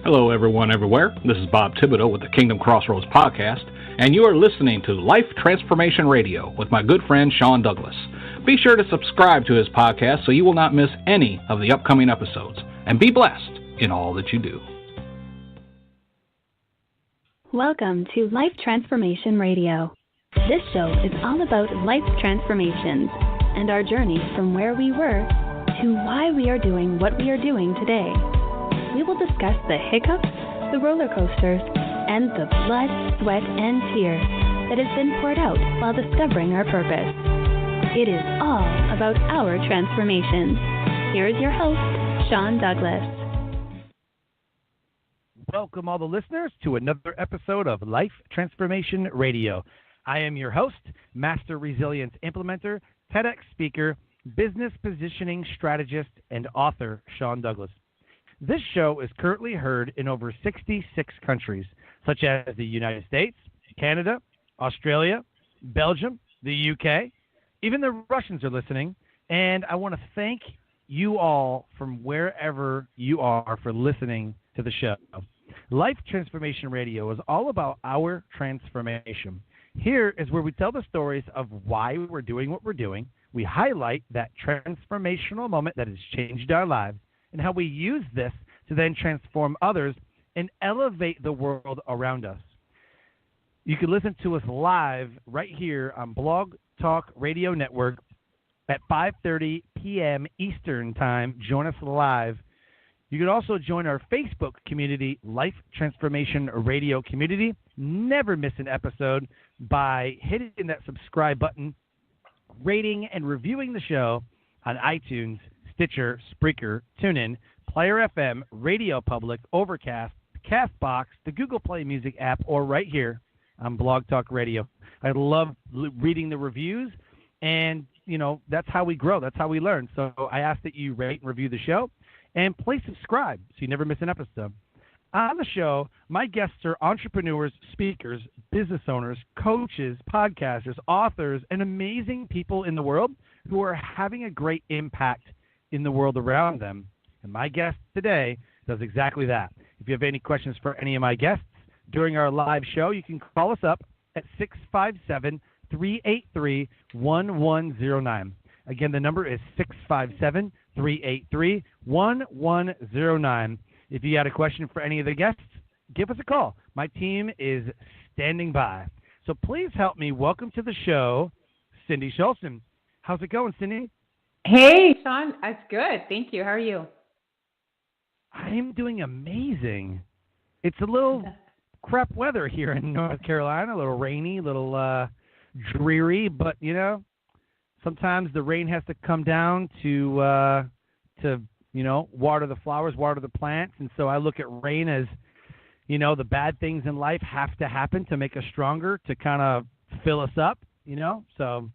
Hello, everyone, everywhere. This is Bob Thibodeau with the Kingdom Crossroads podcast, and you are listening to Life Transformation Radio with my good friend Sean Douglas. Be sure to subscribe to his podcast so you will not miss any of the upcoming episodes, and be blessed in all that you do. Welcome to Life Transformation Radio. This show is all about life transformations and our journey from where we were to why we are doing what we are doing today. We will discuss the hiccups, the roller coasters, and the blood, sweat, and tears that has been poured out while discovering our purpose. It is all about our transformation. Here is your host, Sean Douglas. Welcome all the listeners to another episode of Life Transformation Radio. I am your host, Master Resilience Implementer, TEDx speaker, business positioning strategist, and author Sean Douglas. This show is currently heard in over 66 countries, such as the United States, Canada, Australia, Belgium, the UK. Even the Russians are listening, and I want to thank you all from wherever you are for listening to the show. Life Transformation Radio is all about our transformation. Here is where we tell the stories of why we're doing what we're doing. We highlight that transformational moment that has changed our lives, and how we use this to then transform others and elevate the world around us. You can listen to us live right here on Blog Talk Radio Network at 5:30 p.m. Eastern Time. Join us live. You can also join our Facebook community, Life Transformation Radio Community. Never miss an episode by hitting that subscribe button, rating and reviewing the show on iTunes, Stitcher, Spreaker, TuneIn, Player FM, Radio Public, Overcast, CastBox, the Google Play Music app, or right here on Blog Talk Radio. I love reading the reviews, and, you know, that's how we grow. That's how we learn. So I ask that you rate and review the show, and please subscribe so you never miss an episode. On the show, my guests are entrepreneurs, speakers, business owners, coaches, podcasters, authors, and amazing people in the world who are having a great impact in the world around them. And my guest today does exactly that. If you have any questions for any of my guests during our live show, you can call us up at 657-383-1109. Again, the number is 657-383-1109. If you had a question for any of the guests, give us a call. My team is standing by. So please help me welcome to the show, Cindy Schulson. How's it going, Cindy? Hey, Sean. It's good. Thank you. How are you? I am doing amazing. It's a little crap weather here in North Carolina, a little rainy, a little dreary, but, you know, sometimes the rain has to come down to you know, water the flowers, water the plants. And so I look at rain as, you know, the bad things in life have to happen to make us stronger, to kind of fill us up, you know, so.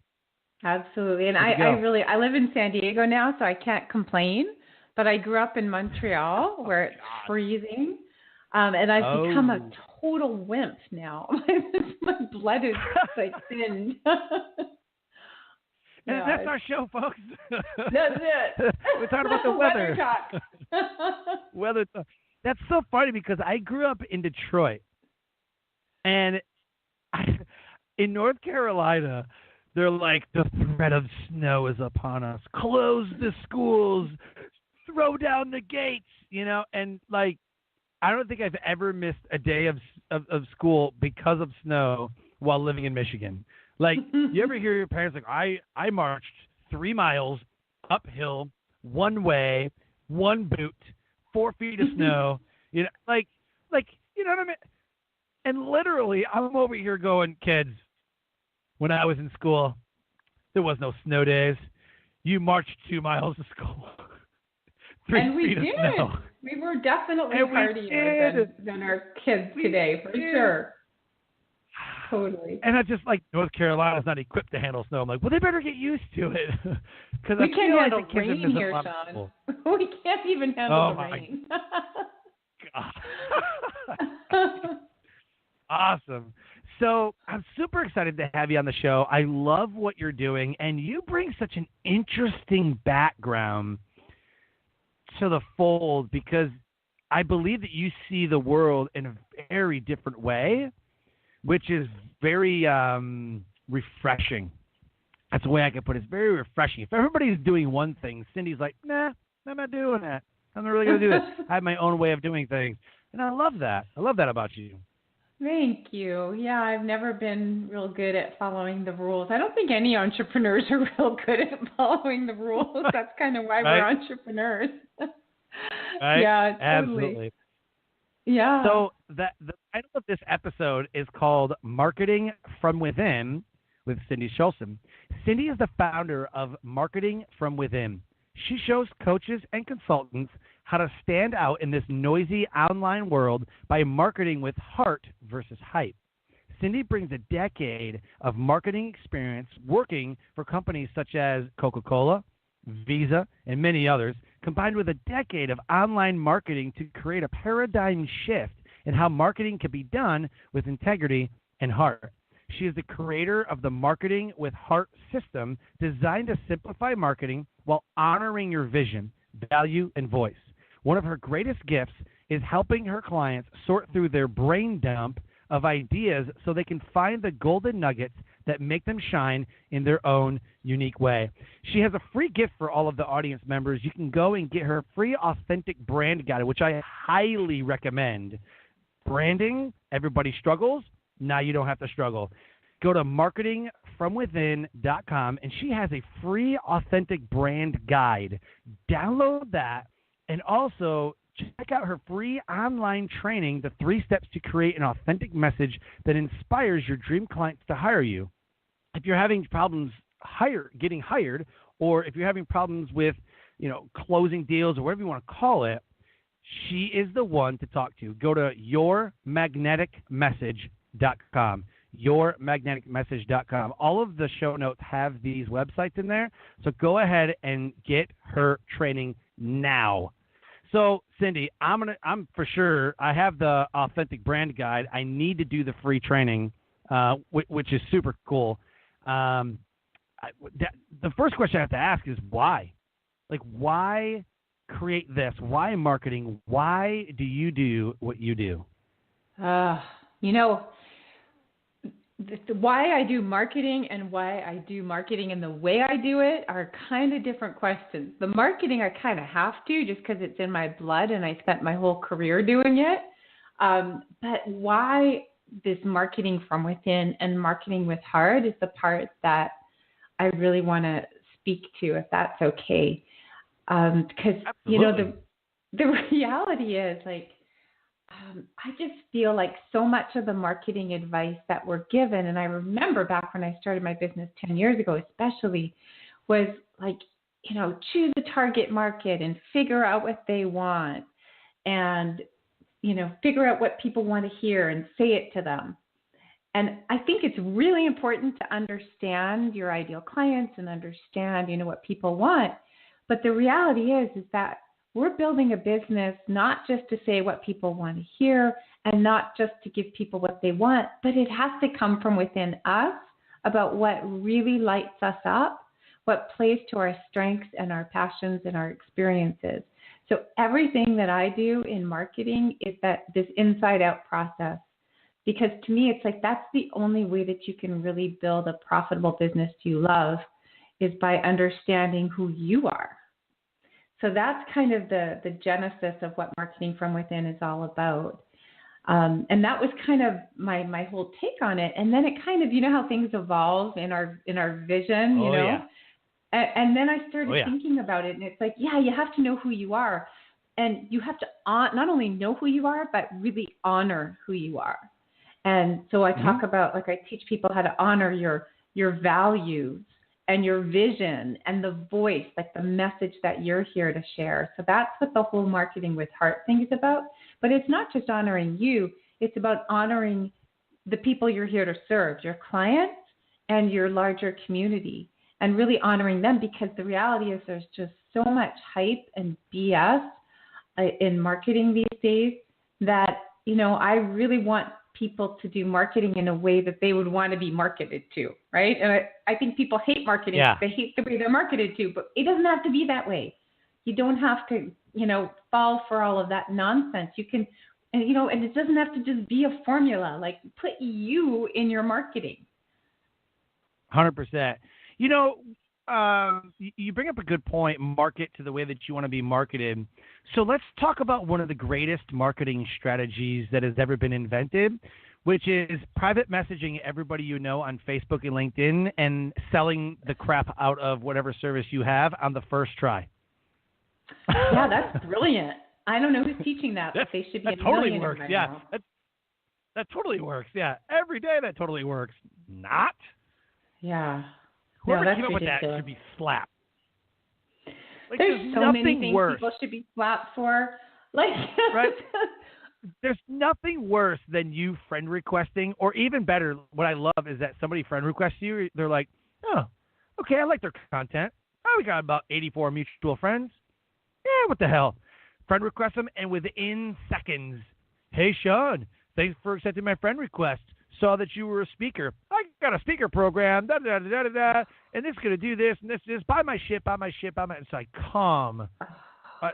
Absolutely. And I live in San Diego now, so I can't complain. But I grew up in Montreal where it's freezing. And I've become a total wimp now. My blood is like thinned. And that's our show, folks. That's it. We're talking about the weather. Weather Weather talk. talk. That's so funny because I grew up in Detroit. And in North Carolina, they're like, the threat of snow is upon us. Close the schools. Throw down the gates. You know, and like, I don't think I've ever missed a day of school because of snow while living in Michigan. Like, you ever hear your parents like, I marched 3 miles uphill, one way, one boot, 4 feet of snow, you know, like, you know what I mean? And literally, I'm over here going, kids, when I was in school, there was no snow days. You marched 2 miles to school. 3 and we feet did. of snow. We were definitely hardier than our kids today, for sure. Totally. And I just like, North Carolina's not equipped to handle snow. I'm like, well, they better get used to it. Because we can't handle rain here, Sean. We can't even handle the rain. Awesome. So I'm super excited to have you on the show. I love what you're doing, and you bring such an interesting background to the fold because I believe that you see the world in a very different way, which is very refreshing. That's the way I can put it. It's very refreshing. If everybody's doing one thing, Cindy's like, nah, I'm not doing that. I'm not really going to do this. I have my own way of doing things. And I love that. I love that about you. Thank you. Yeah, I've never been real good at following the rules. I don't think any entrepreneurs are real good at following the rules. That's kind of why we're entrepreneurs. Right? Yeah, totally. Absolutely. Yeah. So the title of this episode is called Marketing from Within with Cindy Schulson. Cindy is the founder of Marketing from Within. She shows coaches and consultants how to stand out in this noisy online world by marketing with heart versus hype. Cindy brings a decade of marketing experience working for companies such as Coca-Cola, Visa, and many others, combined with a decade of online marketing to create a paradigm shift in how marketing can be done with integrity and heart. She is the creator of the Marketing with Heart system designed to simplify marketing while honoring your vision, value, and voice. One of her greatest gifts is helping her clients sort through their brain dump of ideas so they can find the golden nuggets that make them shine in their own unique way. She has a free gift for all of the audience members. You can go and get her free authentic brand guide, which I highly recommend. Branding, everybody struggles. Now you don't have to struggle. Go to marketingfromwithin.com, and she has a free authentic brand guide. Download that, and also check out her free online training, The 3 Steps to Create an Authentic Message that Inspires Your Dream Clients to Hire You. If you're having problems getting hired, or if you're having problems with, closing deals or whatever you want to call it, she is the one to talk to. Go to yourmagneticmessage.com. yourmagneticmessage.com. All of the show notes have these websites in there, so go ahead and get her training now. So, Cindy, I'm for sure, I have the authentic brand guide. I need to do the free training, which is super cool. The first question I have to ask is why? Like, why create this? Why marketing? Why do you do what you do? Why I do marketing and why I do marketing and the way I do it are kind of different questions. The marketing I kind of have to just because it's in my blood and I spent my whole career doing it. But why this marketing from within and marketing with heart is the part that I really want to speak to, if that's okay. Because, the reality is I just feel like so much of the marketing advice that we're given, and I remember back when I started my business 10 years ago especially, was choose a target market and figure out what they want and, figure out what people want to hear and say it to them. And I think it's really important to understand your ideal clients and understand, what people want. But the reality is that we're building a business not just to say what people want to hear and not just to give people what they want, but it has to come from within us about what really lights us up, what plays to our strengths and our passions and our experiences. So everything that I do in marketing is this inside-out process, because to me, it's that's the only way that you can really build a profitable business you love is by understanding who you are. So that's kind of the genesis of what Marketing from Within is all about. And that was kind of my whole take on it. And then it kind of, how things evolve in our vision, you know? Yeah. And then I started thinking about it, and it's you have to know who you are. And you have to not only know who you are, but really honor who you are. And so I talk about, I teach people how to honor your values and your vision and the voice, the message that you're here to share. So that's what the whole Marketing with Heart thing is about. But it's not just honoring you. It's about honoring the people you're here to serve, your clients and your larger community, and really honoring them, because the reality is there's just so much hype and BS in marketing these days that, I really want people to do marketing in a way that they would want to be marketed to, right? And I think people hate marketing. Yeah. They hate the way they're marketed to, but it doesn't have to be that way. You don't have to fall for all of that nonsense. You can, and it doesn't have to just be a formula. Like, put you in your marketing. 100%. You bring up a good point, market to the way that you want to be marketed. So let's talk about one of the greatest marketing strategies that has ever been invented, which is private messaging everybody you know on Facebook and LinkedIn and selling the crap out of whatever service you have on the first try. Yeah, that's brilliant. I don't know who's teaching that, but they should be. That totally works. Yeah, that totally works. Yeah, every day that totally works. Not. Yeah. Whoever that's came up ridiculous. with that should be slapped. Like, there's so many things people should be slapped for. Like, right? There's nothing worse than you friend requesting, or even better, what I love is that somebody friend requests you. They're like, oh, okay, I like their content. Oh, we got about 84 mutual friends. Yeah, what the hell? Friend request them, and within seconds, hey, Sean, thanks for accepting my friend request. Saw that you were a speaker. I got a speaker program, and this is going to do this, and this, buy my shit. It's like, come.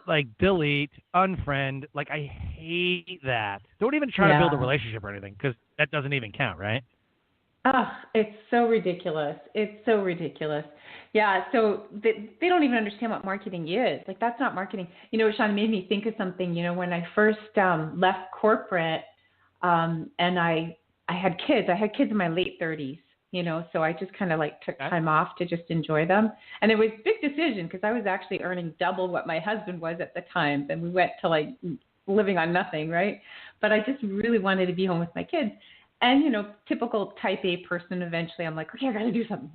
Like, delete, unfriend. Like, I hate that. Don't even try to build a relationship or anything, because that doesn't even count, right? It's so ridiculous. Yeah, so they don't even understand what marketing is. Like, that's not marketing. Sean, made me think of something. When I first left corporate, and I had kids. I had kids in my late 30s, so I just kind of took time off to just enjoy them. And it was a big decision because I was actually earning double what my husband was at the time. And we went to living on nothing, right? But I just really wanted to be home with my kids. And, typical type A person, eventually I'm like, okay, I got to do something,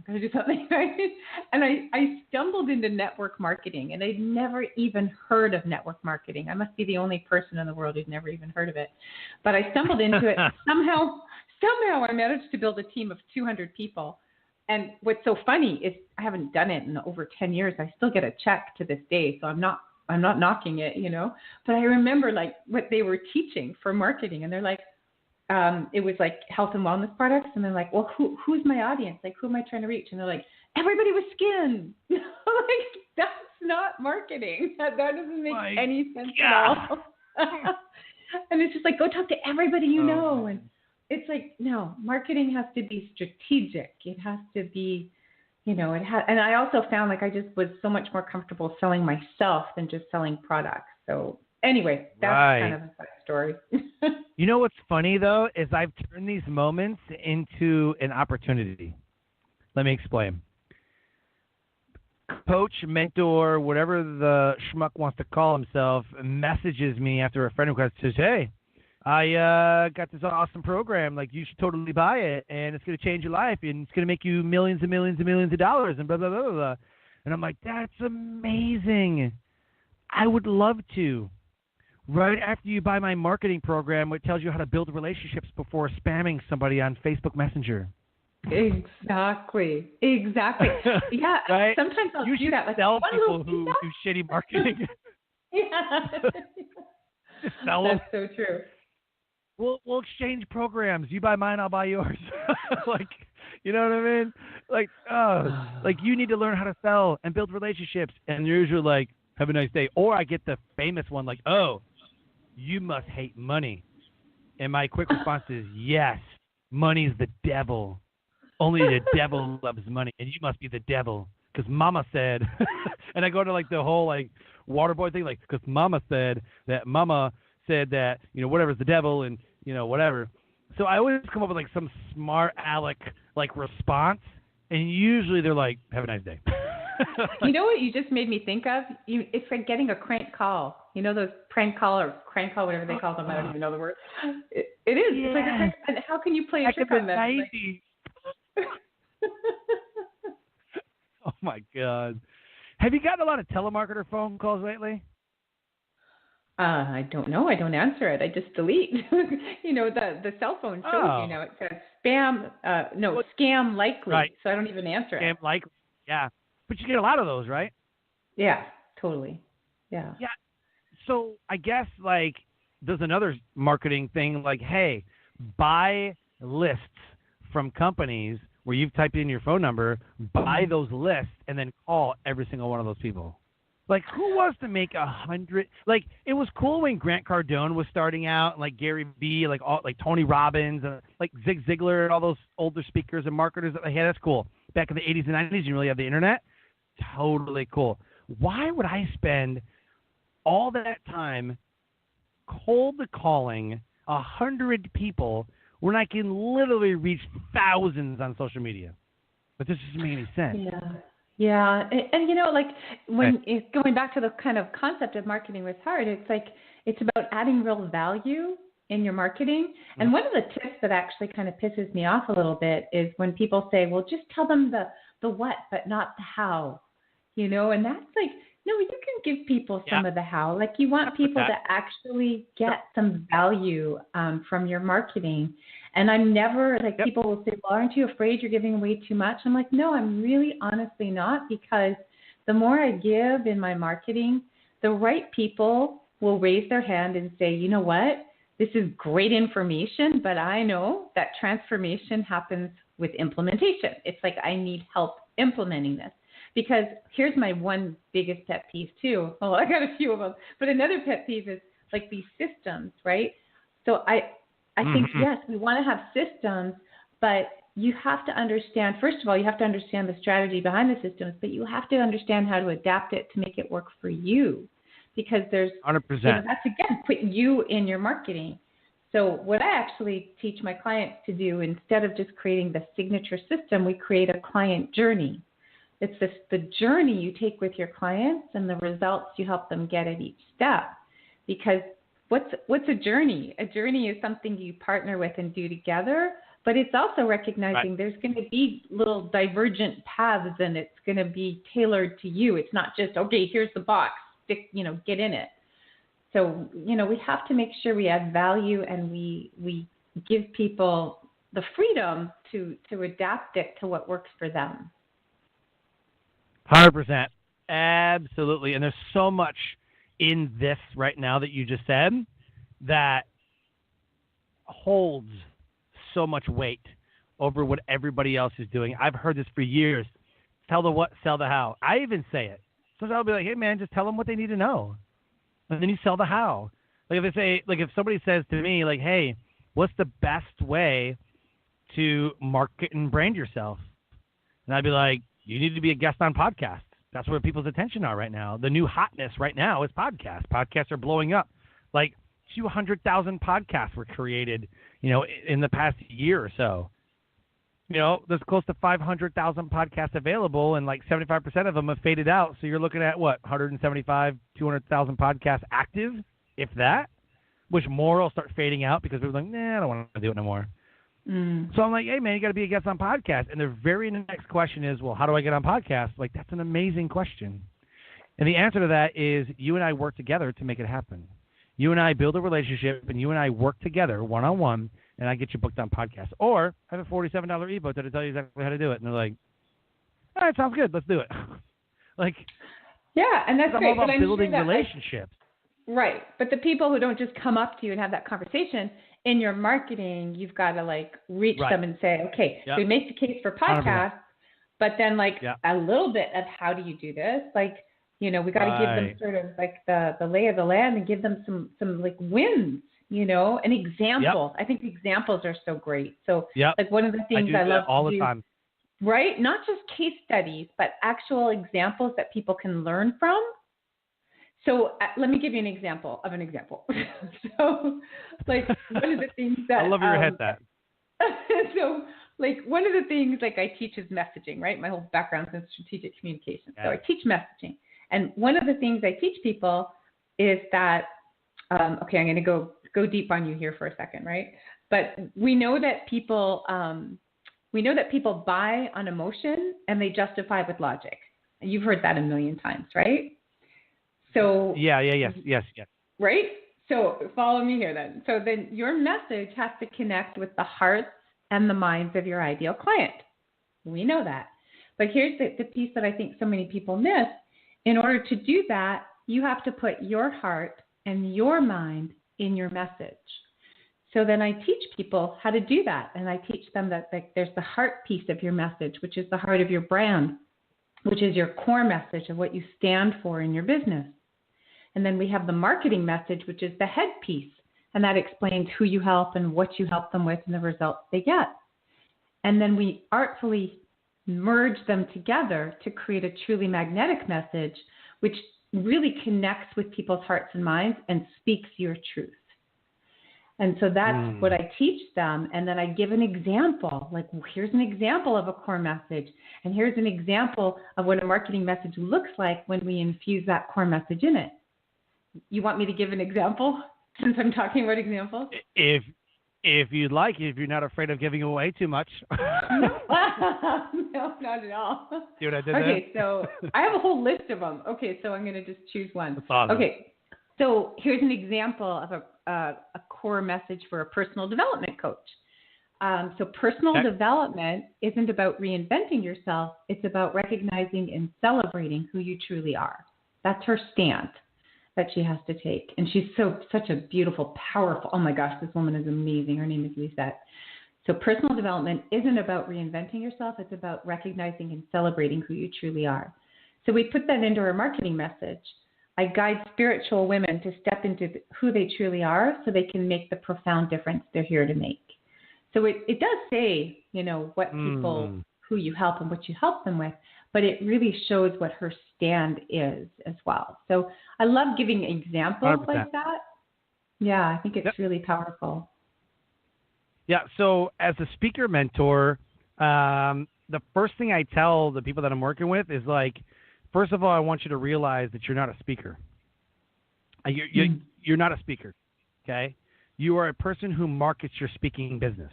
right? And I stumbled into network marketing, and I'd never even heard of network marketing. I must be the only person in the world who's never even heard of it. But I stumbled into it. Somehow I managed to build a team of 200 people. And what's so funny is I haven't done it in over 10 years. I still get a check to this day, so I'm not knocking it, But I remember what they were teaching for marketing, and they're like, it was health and wellness products, and they're like, well, who's my audience? Like, who am I trying to reach? And they're like, everybody with skin. That's not marketing. That doesn't make any sense at all. And it's just go talk to everybody you know. And it's no, marketing has to be strategic. It has to be, and I also found I just was so much more comfortable selling myself than just selling products. So anyway, that's kind of a side story. You know what's funny, though, is I've turned these moments into an opportunity. Let me explain. Coach, mentor, whatever the schmuck wants to call himself, messages me after a friend request, says, hey, I got this awesome program. You should totally buy it, and it's going to change your life, and it's going to make you millions and millions and millions of dollars, and blah, blah, blah, blah, blah. And I'm like, that's amazing. I would love to. Right after you buy my marketing program, which tells you how to build relationships before spamming somebody on Facebook Messenger. Exactly. Yeah. Right? Sometimes I'll you do that. Sell people who do shitty marketing. Yeah. Just sell them. That's so true. We'll exchange programs. You buy mine, I'll buy yours. You know what I mean? You need to learn how to sell and build relationships. And you're usually have a nice day. Or I get the famous one you must hate money. And my quick response is, yes, money's the devil. Only the devil loves money. And you must be the devil. Because mama said, and I go to the whole water boy thing, because mama said that whatever's the devil and, whatever. So I always come up with some smart aleck response. And usually they're have a nice day. You know what you just made me think of? It's like getting a crank call. Those prank call or crank call, whatever they call them. I don't even know the word. It is. Yeah. It's a prank. And how can you play a trick on them? Oh, my God. Have you gotten a lot of telemarketer phone calls lately? I don't know. I don't answer it. I just delete. The cell phone shows it says spam. Scam likely. Right. So I don't even answer it. Scam likely. Yeah. But you get a lot of those, right? Yeah, totally. Yeah. Yeah. So I guess there's another marketing thing hey, buy lists from companies where you've typed in your phone number, buy those lists, and then call every single one of those people. Like, who wants to make 100? Like, it was cool when Grant Cardone was starting out, and like Gary Vee, like Tony Robbins, like Zig Ziglar, and all those older speakers and marketers. Hey, that's cool. Back in the 80s and 90s, you didn't really have the internet. Totally cool. Why would I spend all that time cold calling 100 people when I can literally reach thousands on social media? But this doesn't make any sense. Yeah. Yeah, and you know, like when it's going back to the kind of concept of marketing with heart, it's like it's about adding real value in your marketing. And one of the tips that actually kind of pisses me off a little bit is when people say, "Well, just tell them the what, but not the how," you know. And that's like, no, you can give people some of the how. Like you want people to actually get some value from your marketing. And I'm never, like people will say, well, aren't you afraid you're giving away too much? I'm like, no, I'm really honestly not, because the more I give in my marketing, the right people will raise their hand and say, you know what, this is great information, but I know that transformation happens with implementation. It's like I need help implementing this. Because here's my one biggest pet peeve too. Well, I got a few of them. But another pet peeve is like these systems, right? So I think, yes, we want to have systems, but you have to understand, first of all, you have to understand the strategy behind the systems, but you have to understand how to adapt it to make it work for you. Because there's, 100%. You know, that's, again, put you in your marketing. So what I actually teach my clients to do, instead of just creating the signature system, we create a client journey. It's the journey you take with your clients and the results you help them get at each step. Because what's a journey? A journey is something you partner with and do together, but it's also recognizing there's going to be little divergent paths, and it's going to be tailored to you. It's not just, okay, here's the box, stick, you know, get in it. So, you know, we have to make sure we add value and we give people the freedom to adapt it to what works for them. 100%. Absolutely. And there's so much in this right now that you just said that holds so much weight over what everybody else is doing. I've heard this for years. Tell the what, sell the how. I even say it. Sometimes I'll be like, hey, man, just tell them what they need to know. And then you sell the how. Like if they say, like if somebody says to me, like, hey, what's the best way to market and brand yourself? And I'd be like, you need to be a guest on podcasts. That's where people's attention are right now. The new hotness right now is podcasts. Podcasts are blowing up. Like 200,000 podcasts were created, you know, in the past year or so. You know, there's close to 500,000 podcasts available, and like 75% of them have faded out. So you're looking at what, 175, 200,000 podcasts active, if that, which more will start fading out because people are like, nah, I don't want to do it no more. So I'm like, hey, man, you got to be a guest on podcast. And the very next question is, well, how do I get on podcast? Like, that's an amazing question. And the answer to that is you and I work together to make it happen. You and I build a relationship, and you and I work together one-on-one, and I get you booked on podcast. Or I have a $47 ebook that'll tell you exactly how to do it. And they're like, all right, sounds good. Let's do it. Like, yeah, and that's I'm great. all about building relationships. Right. But the people who don't just come up to you and have that conversation, in your marketing, you've got to like reach them and say, okay, so we make the case for podcasts, 100%. But then like a little bit of how do you do this? Like, you know, we got to give them sort of like the lay of the land and give them some like wins, you know, and examples. I think examples are so great. So like one of the things I love all to the do, time. Right? Not just case studies, but actual examples that people can learn from. So let me give you an example of an example. So, like, one of the things that... I love your head that. So, like, one of the things, like, I teach is messaging, right? My whole background is in strategic communication. So I teach messaging. And one of the things I teach people is that, okay, I'm going to go deep on you here for a second, right? But we know that people buy on emotion and they justify with logic. You've heard that a million times, right? So yes. Right? So follow me here then. So then your message has to connect with the hearts and the minds of your ideal client. We know that. But here's the piece that I think so many people miss. In order to do that, you have to put your heart and your mind in your message. So then I teach people how to do that. And I teach them that there's the heart piece of your message, which is the heart of your brand. which is your core message of what you stand for in your business. And then we have the marketing message, which is the headpiece. And that explains who you help and what you help them with and the results they get. And then we artfully merge them together to create a truly magnetic message, which really connects with people's hearts and minds and speaks your truth. And so that's what I teach them. And then I give an example, like, here's an example of a core message. And here's an example of what a marketing message looks like when we infuse that core message in it. You want me to give an example since I'm talking about examples? If you'd like, if you're not afraid of giving away too much. No, not at all. See what I did Okay, there? so I have a whole list of them. Okay, so I'm going to just choose one. That's awesome. Okay, so here's an example of a core message for a personal development coach. So personal development isn't about reinventing yourself. It's about recognizing and celebrating who you truly are. That's her stand that she has to take. And she's such a beautiful, powerful, oh my gosh, this woman is amazing. Her name is Lisette. So personal development isn't about reinventing yourself. It's about recognizing and celebrating who you truly are. So we put that into our marketing message. I guide spiritual women to step into who they truly are so they can make the profound difference they're here to make. So it does say, what people, who you help and what you help them with, but it really shows what her stand is as well. So I love giving examples 100%. like that. Yeah, I think it's really powerful. Yeah, so as a speaker mentor, the first thing I tell the people that I'm working with is like, first of all, I want you to realize that you're not a speaker. You're not a speaker, okay? You are a person who markets your speaking business.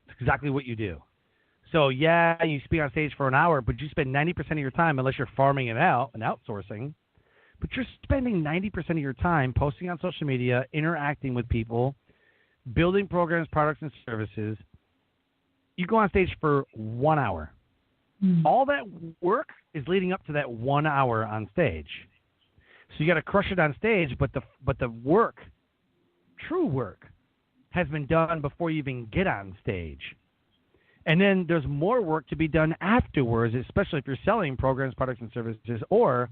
That's exactly what you do. So, yeah, you speak on stage for an hour, but you spend 90% of your time, unless you're farming it out and outsourcing, but you're spending 90% of your time posting on social media, interacting with people, building programs, products, and services. You go on stage for 1 hour. All that work is leading up to that 1 hour on stage. So you got to crush it on stage, but the work, true work, has been done before you even get on stage. And then there's more work to be done afterwards, especially if you're selling programs, products, and services, or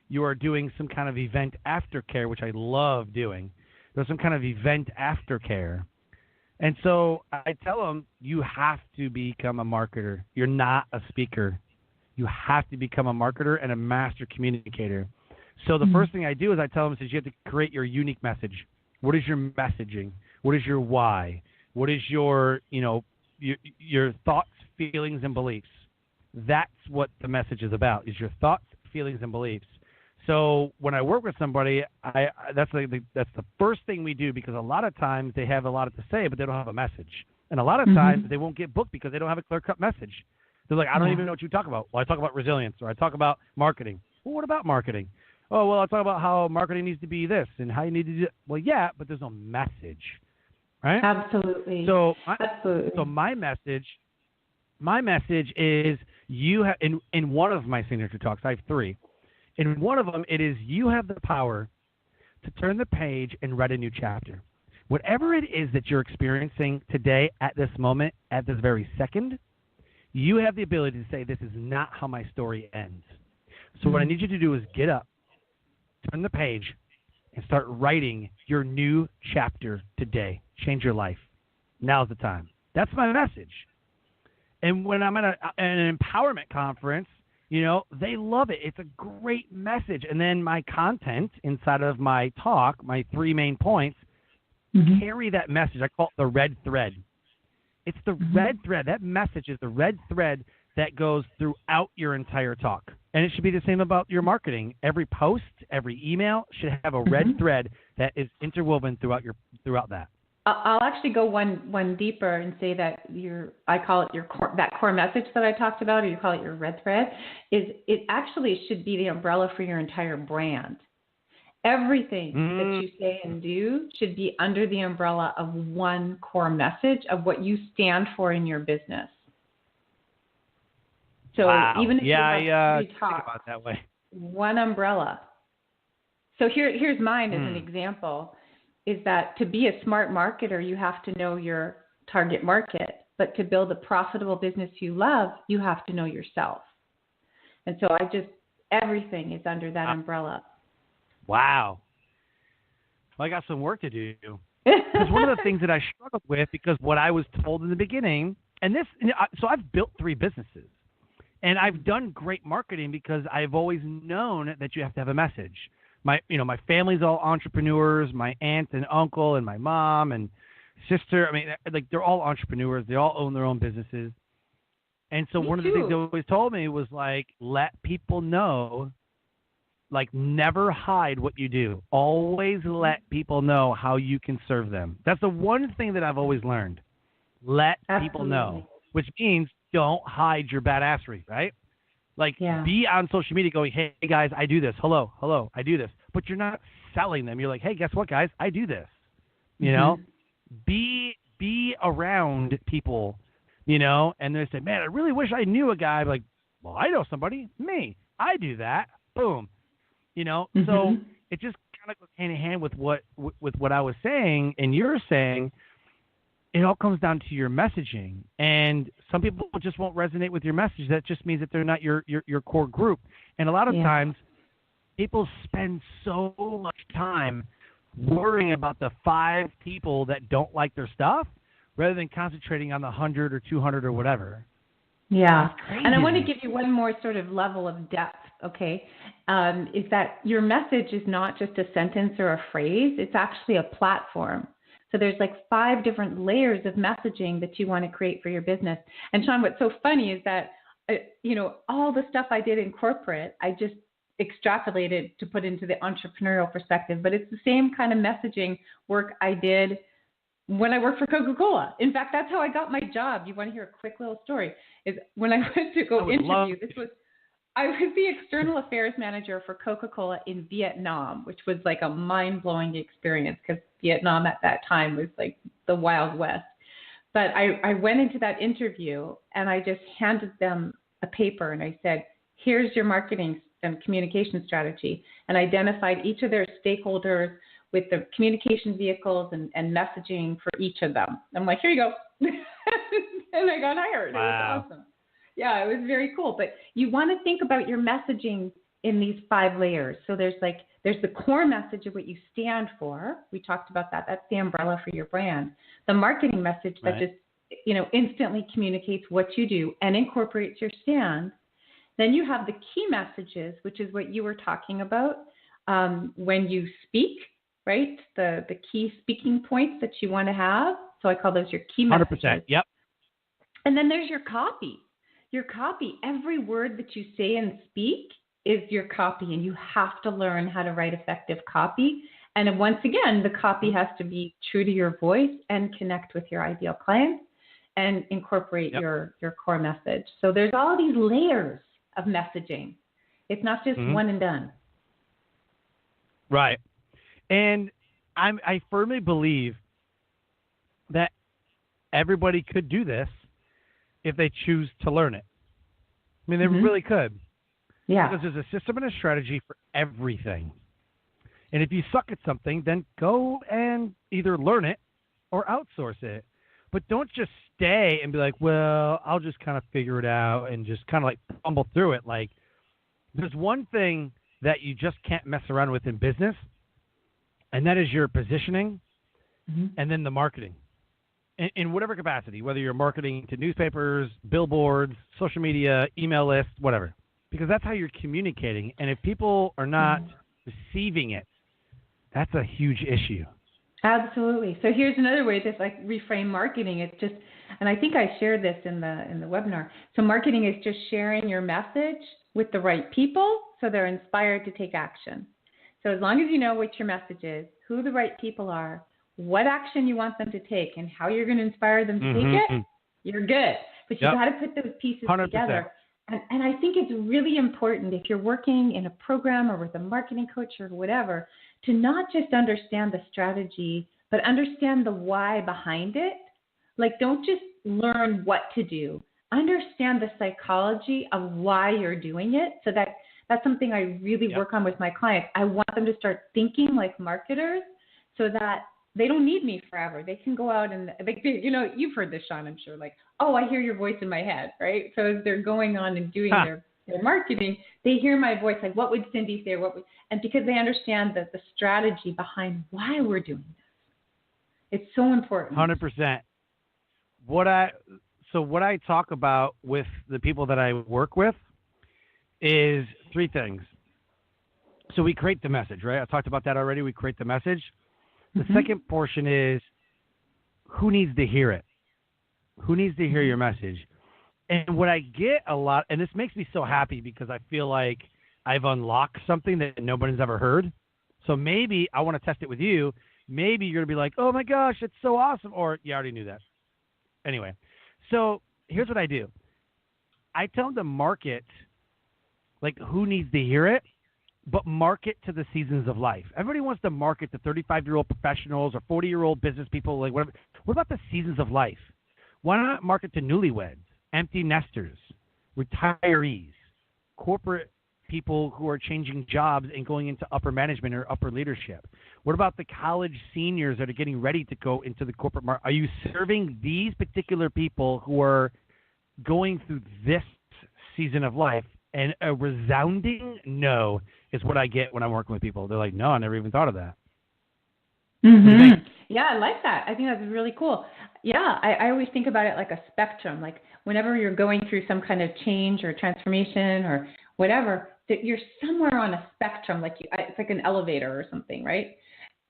you are doing some kind of event aftercare, which I love doing. There's some kind of event aftercare. And so I tell them, you have to become a marketer. You're not a speaker. You have to become a marketer and a master communicator. So the first thing I do is I tell them, you have to create your unique message. What is your messaging? What is your why? What is your thoughts, feelings, and beliefs? That's what the message is about, is your thoughts, feelings, and beliefs. So when I work with somebody, that's the first thing we do, because a lot of times they have a lot to say, but they don't have a message. And a lot of times they won't get booked because they don't have a clear-cut message. They're like, I don't even know what you talk about. Well, I talk about resilience, or I talk about marketing. Well, what about marketing? Oh, well, I talk about how marketing needs to be this and how you need to do it. Well, yeah, but there's no message, right? Absolutely. So my message is you have in one of my signature talks. I have 3. In one of them, it is you have the power to turn the page and write a new chapter. Whatever it is that you're experiencing today, at this moment, at this very second, you have the ability to say, this is not how my story ends. So what I need you to do is get up, turn the page, and start writing your new chapter today. Change your life. Now's the time. That's my message. And when I'm at an empowerment conference, they love it. It's a great message. And then my content inside of my talk, my 3 main points, carry that message. I call it the red thread. It's the red thread. That message is the red thread that goes throughout your entire talk. And it should be the same about your marketing. Every post, every email should have a red thread that is interwoven throughout that. I'll actually go one deeper and say that I call it that core message that I talked about, or you call it your red thread, is it actually should be the umbrella for your entire brand. Everything that you say and do should be under the umbrella of one core message of what you stand for in your business. So even if you have 3 talks, think about it that way. One umbrella. So here's mine as an example. Is that to be a smart marketer, you have to know your target market. But to build a profitable business you love, you have to know yourself. And so everything is under that umbrella. Wow. Well, I got some work to do. Because one of the things that I struggled with, because what I was told in the beginning, so I've built 3 businesses. And I've done great marketing because I've always known that you have to have a message. My family's all entrepreneurs, my aunt and uncle and my mom and sister. I mean, like, they're all entrepreneurs. They all own their own businesses. And so one of the things they always told me was, like, let people know, like, never hide what you do. Always let people know how you can serve them. That's the one thing that I've always learned. Let people know, which means don't hide your badassery, right? Like, be on social media going, hey, guys, I do this. Hello, I do this. But you're not selling them. You're like, hey, guess what, guys? I do this. You know? Be around people, you know? And they say, man, I really wish I knew a guy. I'm like, well, I know somebody. Me. I do that. Boom. You know? So it just kind of goes hand in hand with what I was saying and you're saying. It all comes down to your messaging, and some people just won't resonate with your message. That just means that they're not your core group. And a lot of times, people spend so much time worrying about the 5 people that don't like their stuff, rather than concentrating on the 100 or 200 or whatever. Yeah, and I want to give you one more sort of level of depth. Okay, is that your message is not just a sentence or a phrase; it's actually a platform. So there's like 5 different layers of messaging that you want to create for your business. And Sean, what's so funny is that, all the stuff I did in corporate, I just extrapolated to put into the entrepreneurial perspective. But it's the same kind of messaging work I did when I worked for Coca-Cola. In fact, that's how I got my job. You want to hear a quick little story? Is when I went to go interview, I was the external affairs manager for Coca-Cola in Vietnam, which was like a mind-blowing experience because Vietnam at that time was like the Wild West. But I went into that interview and I just handed them a paper and I said, here's your marketing and communication strategy, and identified each of their stakeholders with the communication vehicles and messaging for each of them. I'm like, here you go. And I got hired. Wow. It was awesome. Yeah, it was very cool. But you want to think about your messaging in these 5 layers. So there's the core message of what you stand for. We talked about that. That's the umbrella for your brand. The marketing message that just, instantly communicates what you do and incorporates your stand. Then you have the key messages, which is what you were talking about when you speak, right? The key speaking points that you want to have. So I call those your key messages. 100%. Yep. And then there's your copy. Your copy, every word that you say and speak is your copy, and you have to learn how to write effective copy. And once again, the copy has to be true to your voice and connect with your ideal client and incorporate your core message. So there's all these layers of messaging. It's not just one and done. Right. And I firmly believe that everybody could do this if they choose to learn it. I mean, they really could. Yeah. Because there's a system and a strategy for everything. And if you suck at something, then go and either learn it or outsource it. But don't just stay and be like, well, I'll just kind of figure it out and just kind of like fumble through it. Like, there's one thing that you just can't mess around with in business, and that is your positioning and then the marketing. In whatever capacity, whether you're marketing to newspapers, billboards, social media, email lists, whatever. Because that's how you're communicating. And if people are not receiving it, that's a huge issue. Absolutely. So here's another way to like reframe marketing. It's just, and I think I shared this in the webinar. So marketing is just sharing your message with the right people so they're inspired to take action. So as long as you know what your message is, who the right people are, what action you want them to take, and how you're going to inspire them to take it, you're good. But you got to put those pieces 100%. Together. And I think it's really important if you're working in a program or with a marketing coach or whatever, to not just understand the strategy, but understand the why behind it. Like, don't just learn what to do. Understand the psychology of why you're doing it. So that's something I really work on with my clients. I want them to start thinking like marketers so that they don't need me forever. They can go out and, you've heard this, Sean, I'm sure, like, oh, I hear your voice in my head, right? So as they're going on and doing their marketing, they hear my voice, like, what would Cindy say? And because they understand the strategy behind why we're doing this. It's so important. 100%. What I talk about with the people that I work with is three things. So we create the message, right? I talked about that already. We create the message. The second portion is who needs to hear it? Who needs to hear your message? And what I get a lot, and this makes me so happy because I feel like I've unlocked something that nobody's ever heard. So maybe I want to test it with you. Maybe you're going to be like, oh my gosh, it's so awesome. Or you already knew that. Anyway, so here's what I do. I tell them to market, like who needs to hear it, but market to the seasons of life. Everybody wants to market to 35-year-old professionals or 40-year-old business people, like whatever. What about the seasons of life? Why not market to newlyweds, empty nesters, retirees, corporate people who are changing jobs and going into upper management or upper leadership? What about the college seniors that are getting ready to go into the corporate market? Are you serving these particular people who are going through this season of life? And a resounding no is what I get when I'm working with people. They're like, no, I never even thought of that. Mm-hmm. Yeah, I like that. I think that's really cool. Yeah, I always think about it like a spectrum. Like whenever you're going through some kind of change or transformation or whatever, that you're somewhere on a spectrum. Like it's like an elevator or something, right?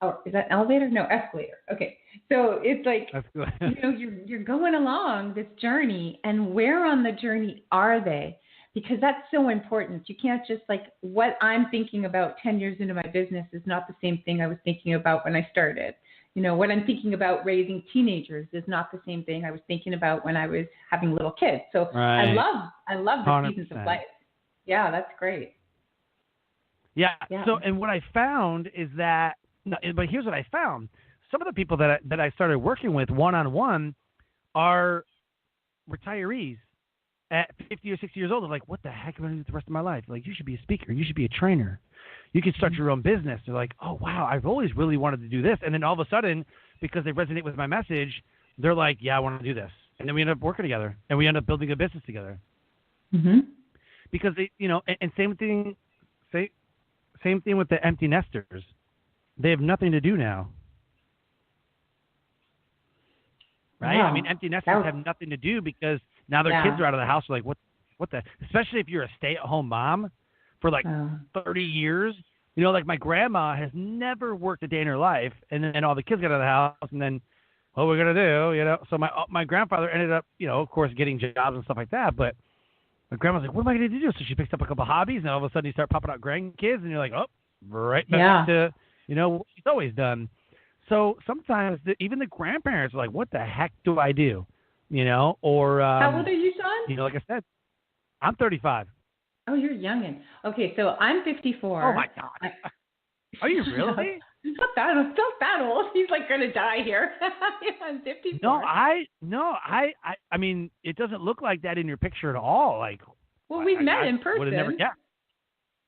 Or is that an elevator? No, escalator. Okay, so it's like you're going along this journey, and where on the journey are they? Because that's so important. You can't just like what I'm thinking about 10 years into my business is not the same thing I was thinking about when I started. What I'm thinking about raising teenagers is not the same thing I was thinking about when I was having little kids. So right. I love the 100%. Seasons of life. Yeah, that's great. Yeah. So, and what I found is that, but here's what I found. Some of the people that I started working with one-on-one are retirees. At 50 or 60 years old, they're like, what the heck am I going to do the rest of my life? Like, you should be a speaker. You should be a trainer. You can start your own business. They're like, oh, wow, I've always really wanted to do this. And then all of a sudden, because they resonate with my message, they're like, yeah, I want to do this. And then we end up working together, and we end up building a business together. Mm-hmm. Because, and same thing with the empty nesters. They have nothing to do now. Right? Wow. I mean, empty nesters have nothing to do because now their kids are out of the house. They're like, what the? Especially if you're a stay-at-home mom for like 30 years. Like my grandma has never worked a day in her life, and then all the kids got out of the house, and then what we're gonna do? So my grandfather ended up, of course, getting jobs and stuff like that. But my grandma's like, what am I gonna do? So she picks up a couple hobbies, and all of a sudden you start popping out grandkids, and you're like, oh, right back to what she's always done. So sometimes even the grandparents are like, what the heck do I do? Or how old are you, Sean? Like I said, I'm 35. Oh, you're youngin'. Okay, so I'm 54. Oh my God. Are you really? It's not that old. He's like gonna die here. I'm 54. No, I mean, it doesn't look like that in your picture at all. Like, well, we've met in person. Would have never. Yeah.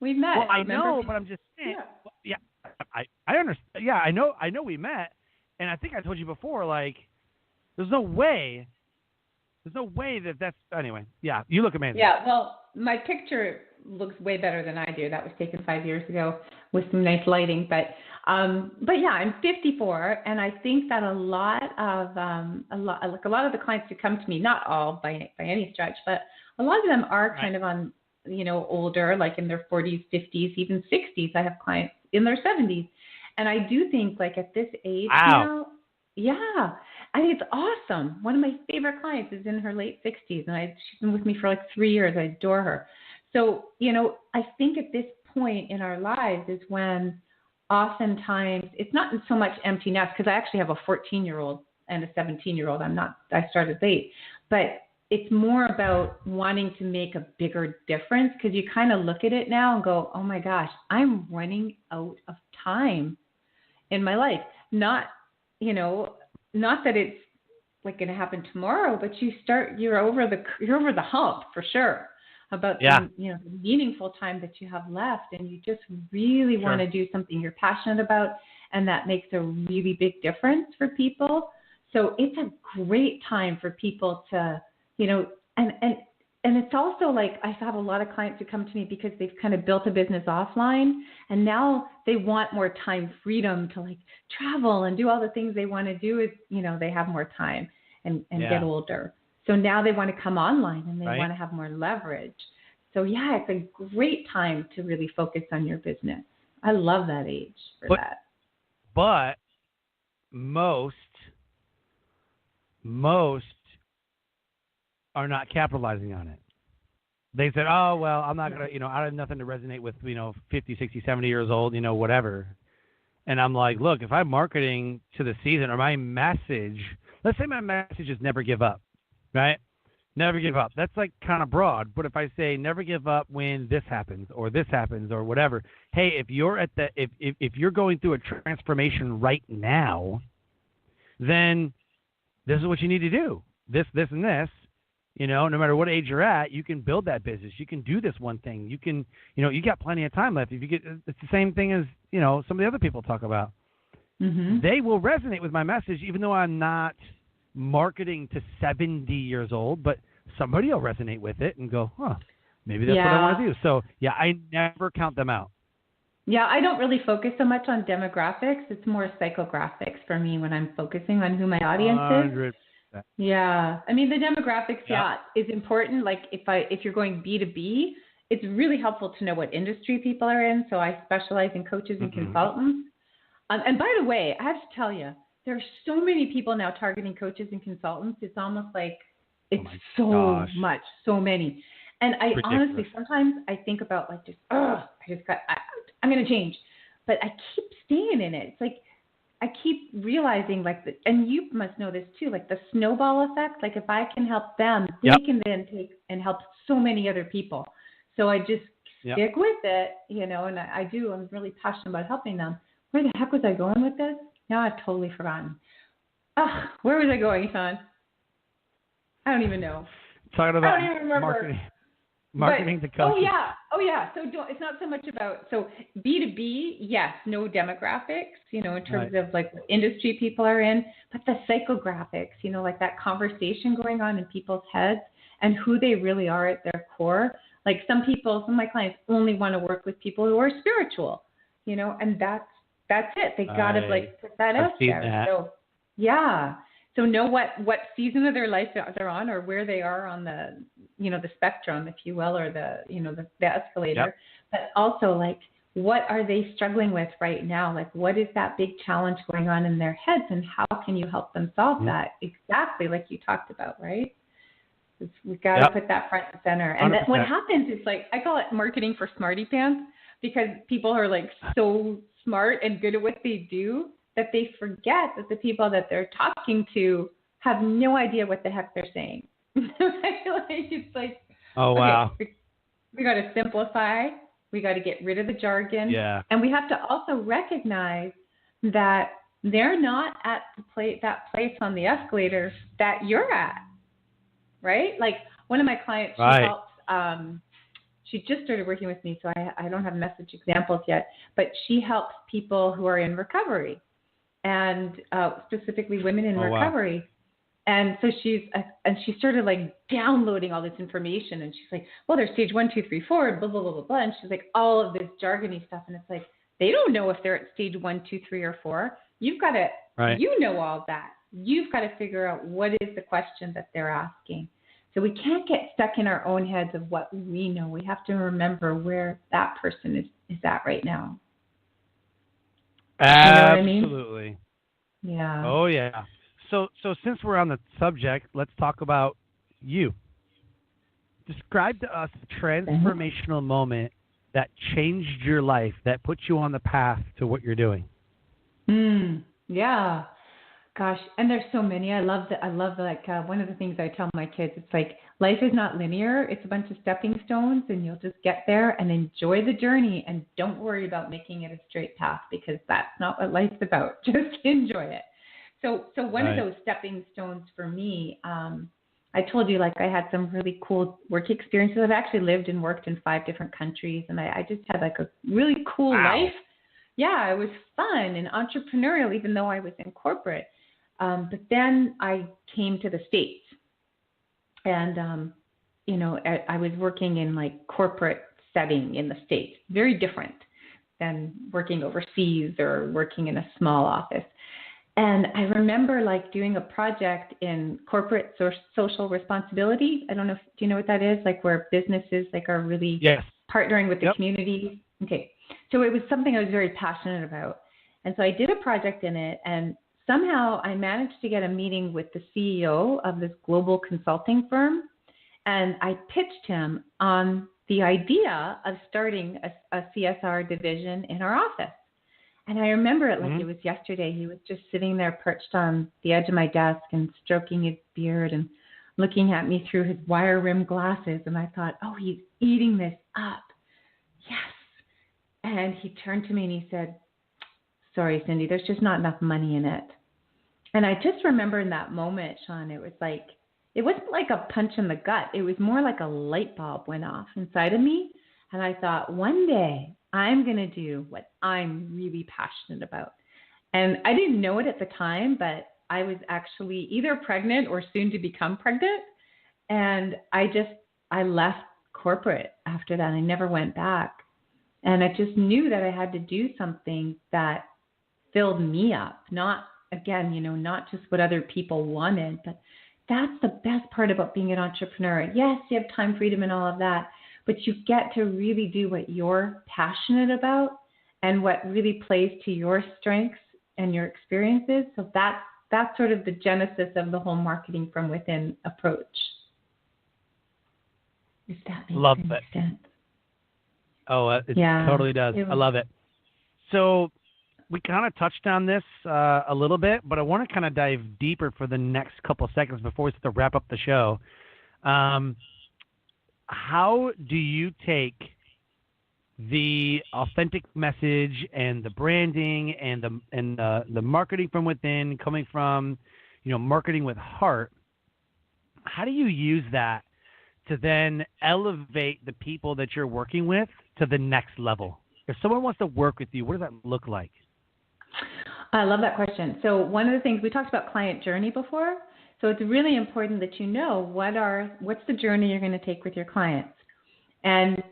We've met. Well, I know, but I'm just saying. Yeah. I understand. Yeah, I know we met, and I think I told you before. Like, there's no way that's anyway. Yeah, you look amazing. Yeah, well, my picture looks way better than I do. That was taken 5 years ago with some nice lighting, but yeah, I'm 54, and I think that a lot of the clients who come to me, not all by any stretch, but a lot of them are kind of on older, like in their 40s, 50s, even 60s. I have clients in their 70s, and I do think like at this age now, yeah. I think it's awesome. One of my favorite clients is in her late 60s, and she's been with me for like 3 years. I adore her. So, I think at this point in our lives is when oftentimes it's not so much empty nest, because I actually have a 14-year-old and a 17-year-old. I started late, but it's more about wanting to make a bigger difference, because you kind of look at it now and go, oh my gosh, I'm running out of time in my life. Not that it's like going to happen tomorrow, but you're over the hump for sure about the meaningful time that you have left, and you just really want to do something you're passionate about, and that makes a really big difference for people. So it's a great time for people to, and and it's also like I have a lot of clients who come to me because they've kind of built a business offline, and now they want more time freedom to like travel and do all the things they want to do. Is they have more time and get older, so now they want to come online and they want to have more leverage. So yeah, it's a great time to really focus on your business. I love that age for that. But most are not capitalizing on it. They said, oh, well, I'm not going to, I have nothing to resonate with, 50, 60, 70 years old, whatever. And I'm like, look, if I'm marketing to the season or my message, let's say my message is never give up, right? Never give up. That's like kind of broad. But if I say never give up when this happens or whatever, hey, if you're if you're going through a transformation right now, then this is what you need to do. This, and this. No matter what age you're at, you can build that business. You can do this one thing. You can, you got plenty of time left. If you get, it's the same thing as, some of the other people talk about. Mm-hmm. They will resonate with my message, even though I'm not marketing to 70 years old, but somebody will resonate with it and go, maybe that's what I want to do. So yeah, I never count them out. Yeah, I don't really focus so much on demographics. It's more psychographics for me when I'm focusing on who my audience 100%. is. Yeah. I mean, the demographics, is important. Like if you're going B2B, it's really helpful to know what industry people are in. So I specialize in coaches and consultants. And by the way, I have to tell you, there are so many people now targeting coaches and consultants. It's almost like it's so many. And I honestly, sometimes I think about like just, I'm going to change. But I keep staying in it. It's like, I keep realizing and you must know this too, like the snowball effect. Like if I can help them, they can then take and help so many other people. So I just stick with it, and I'm really passionate about helping them. Where the heck was I going with this? Now I've totally forgotten. Where was I going, Sean? I don't even know. Talking about marketing to coaches. Oh yeah. So it's not so much about B2B. Yes, no demographics. In terms of like what industry people are in, but the psychographics. Like that conversation going on in people's heads and who they really are at their core. Like some of my clients only want to work with people who are spiritual. And that's it. They gotta put that out there. That. So yeah. So know what season of their life they're on, or where they are on the the spectrum, if you will, or the the escalator. Yep. But also like what are they struggling with right now? Like what is that big challenge going on in their heads, and how can you help them solve that? Exactly like you talked about, right? We've got to put that front and center. And what happens is like I call it marketing for smarty pants, because people are like so smart and good at what they do that they forget that the people that they're talking to have no idea what the heck they're saying. It's like, oh, wow. Okay, we got to simplify. We got to get rid of the jargon. Yeah. And we have to also recognize that they're not at that place on the escalator that you're at, right? Like one of my clients, she helps, she just started working with me, so I don't have message examples yet, but she helps people who are in recovery, and specifically women in recovery. Wow. And so she started like downloading all this information, and she's like, well, there's stage 1, 2, 3, 4, blah, blah, blah, blah, blah. And she's like, all of this jargony stuff. And it's like, they don't know if they're at stage 1, 2, 3, or 4. You've got to, all of that. You've got to figure out what is the question that they're asking. So we can't get stuck in our own heads of what we know. We have to remember where that person is at right now. Absolutely. You know what I mean? Yeah. Oh, yeah. So since we're on the subject, let's talk about you. Describe to us a transformational moment that changed your life, that put you on the path to what you're doing. Yeah. Gosh, and there's so many. I love like one of the things I tell my kids, it's like life is not linear. It's a bunch of stepping stones, and you'll just get there and enjoy the journey, and don't worry about making it a straight path, because that's not what life's about. Just enjoy it. So one of those stepping stones for me, I told you, like I had some really cool work experiences. I've actually lived and worked in 5 different countries, and I just had like a really cool life. Yeah, it was fun and entrepreneurial, even though I was in corporate. But then I came to the States, and I was working in like corporate setting in the States, very different than working overseas or working in a small office. And I remember like doing a project in corporate social responsibility. I don't know do you know what that is? Like where businesses like are really partnering with the community. Okay. So it was something I was very passionate about. And so I did a project in it, and somehow I managed to get a meeting with the CEO of this global consulting firm. And I pitched him on the idea of starting a CSR division in our office. And I remember it like it was yesterday. He was just sitting there perched on the edge of my desk and stroking his beard and looking at me through his wire-rimmed glasses. And I thought, oh, he's eating this up. Yes. And he turned to me and he said, sorry, Cindy, there's just not enough money in it. And I just remember in that moment, Sean, it wasn't like a punch in the gut. It was more like a light bulb went off inside of me. And I thought, one day I'm going to do what I'm really passionate about. And I didn't know it at the time, but I was actually either pregnant or soon to become pregnant. And I left corporate after that. I never went back. And I just knew that I had to do something that filled me up, not just what other people wanted, but that's the best part about being an entrepreneur. Yes, you have time freedom and all of that, but you get to really do what you're passionate about and what really plays to your strengths and your experiences. So that's sort of the genesis of the whole marketing from within approach. If that makes any sense. Oh, it totally does. I love it. So we kind of touched on this a little bit, but I want to kind of dive deeper for the next couple seconds before we start to wrap up the show. How do you take the authentic message and the branding and the marketing from within, coming from, marketing with heart? How do you use that to then elevate the people that you're working with to the next level? If someone wants to work with you, what does that look like? I love that question. So one of the things we talked about client journey before. So it's really important that you know what's the journey you're going to take with your clients. And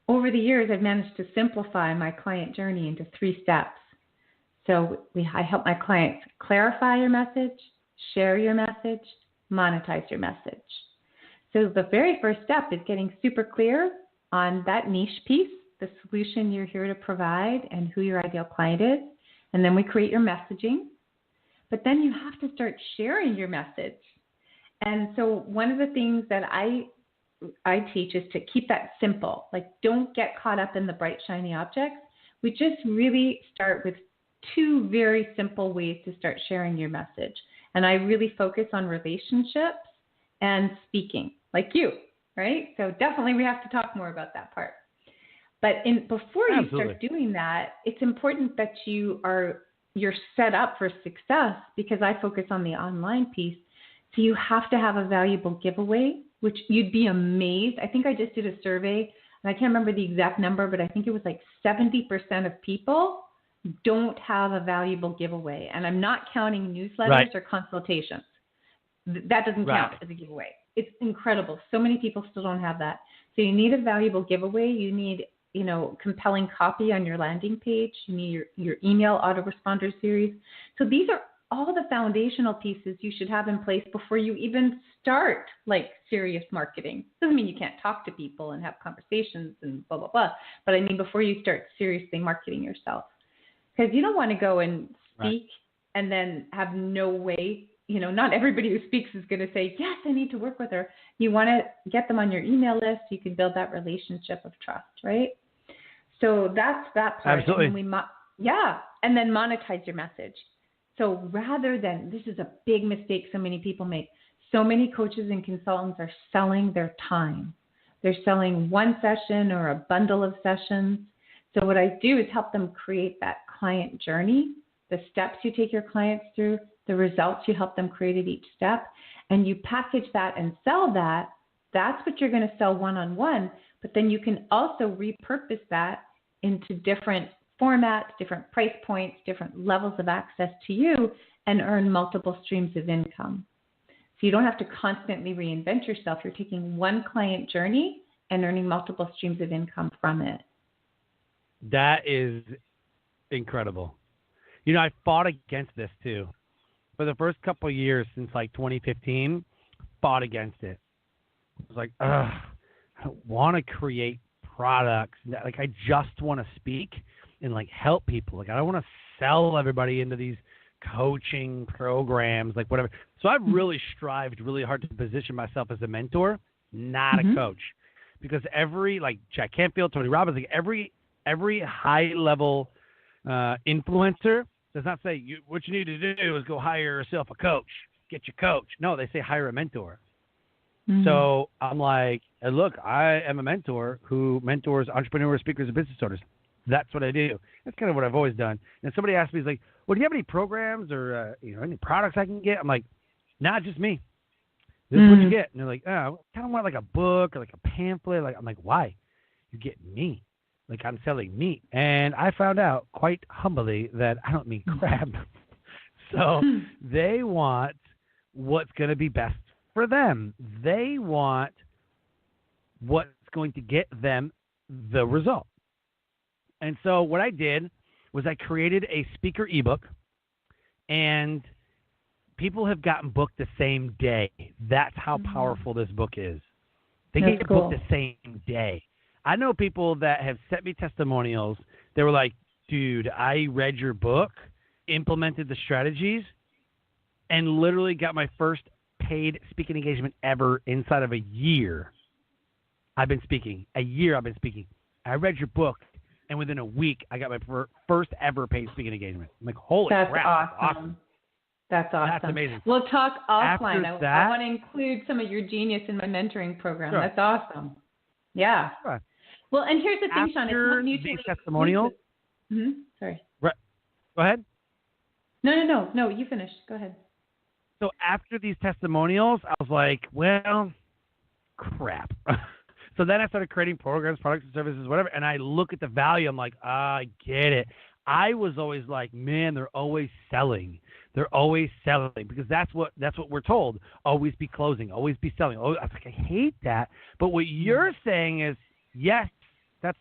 over the years, I've managed to simplify my client journey into 3 steps. So I help my clients clarify your message, share your message, monetize your message. So the very first step is getting super clear on that niche piece, the solution you're here to provide and who your ideal client is. And then we create your messaging. But then you have to start sharing your message. And so one of the things that I teach is to keep that simple. Like, don't get caught up in the bright, shiny objects. We just really start with 2 very simple ways to start sharing your message. And I really focus on relationships and speaking, like you, right? So definitely we have to talk more about that part. But before you start doing that, it's important that you're set up for success, because I focus on the online piece. So you have to have a valuable giveaway, which you'd be amazed. I think I just did a survey, and I can't remember the exact number, but I think it was like 70% of people don't have a valuable giveaway. And I'm not counting newsletters or consultations. That doesn't count as a giveaway. It's incredible. So many people still don't have that. So you need a valuable giveaway. You need compelling copy on your landing page. You need your email autoresponder series. So these are all the foundational pieces you should have in place before you even start like serious marketing. Doesn't mean you can't talk to people and have conversations and blah, blah, blah. But I mean, before you start seriously marketing yourself, because you don't want to go and speak and then have no way, not everybody who speaks is going to say, yes, I need to work with her. You want to get them on your email list. You can build that relationship of trust, right? So that's that part. Absolutely. And then monetize your message. So rather than, this is a big mistake so many people make. So many coaches and consultants are selling their time. They're selling one session or a bundle of sessions. So what I do is help them create that client journey, the steps you take your clients through, the results you help them create at each step, and you package that and sell that. That's what you're going to sell one-on-one, but then you can also repurpose that into different formats, different price points, different levels of access to you, and earn multiple streams of income. So you don't have to constantly reinvent yourself. You're taking one client journey and earning multiple streams of income from it. That is incredible. You know, I fought against this too. For the first couple of years since like 2015, fought against it. I was like, ugh, I don't want to create products. Like, I just want to speak and like help people. Like, I don't want to sell everybody into these coaching programs, like whatever. So I've really strived really hard to position myself as a mentor, not a coach, because every, like Jack Canfield, Tony Robbins, like every high level influencer does not say what you need to do is go hire yourself a coach, get your coach. No, they say hire a mentor. So I'm like, look, I am a mentor who mentors entrepreneurs, speakers, and business owners. That's what I do. That's kind of what I've always done. And somebody asked me, he's like, well, do you have any programs or any products I can get? I'm like, nah, just me. This is what you get. And they're like, oh, I kind of want like a book or like a pamphlet. Like, I'm like, why? You get me. Like, I'm selling me. And I found out quite humbly that I don't mean crap. So they want what's going to be best for them. They want what's going to get them the result. And so what I did was I created a speaker ebook, and people have gotten booked the same day. That's how powerful this book is. They get booked the same day. I know people that have sent me testimonials. They were like, dude, I read your book, implemented the strategies, and literally got my first paid speaking engagement ever inside of a year. I've been speaking. A year I've been speaking. I read your book, and within a week, I got my first ever paid speaking engagement. I'm like, holy crap. That's awesome. That's awesome. That's amazing. We'll talk offline. I want to include some of your genius in my mentoring program. Sure. That's awesome. Yeah. Sure. Well, and here's the thing, Sean. It's not mutually testimonials. Sorry. Right. Go ahead. No, you finish. Go ahead. So after these testimonials, I was like, well, crap. So then I started creating programs, products and services, whatever, and I look at the value. I'm like, I get it. I was always like, man, they're always selling. They're always selling because that's what we're told. Always be closing. Always be selling. I was like, I hate that. But what you're saying is, yes, that's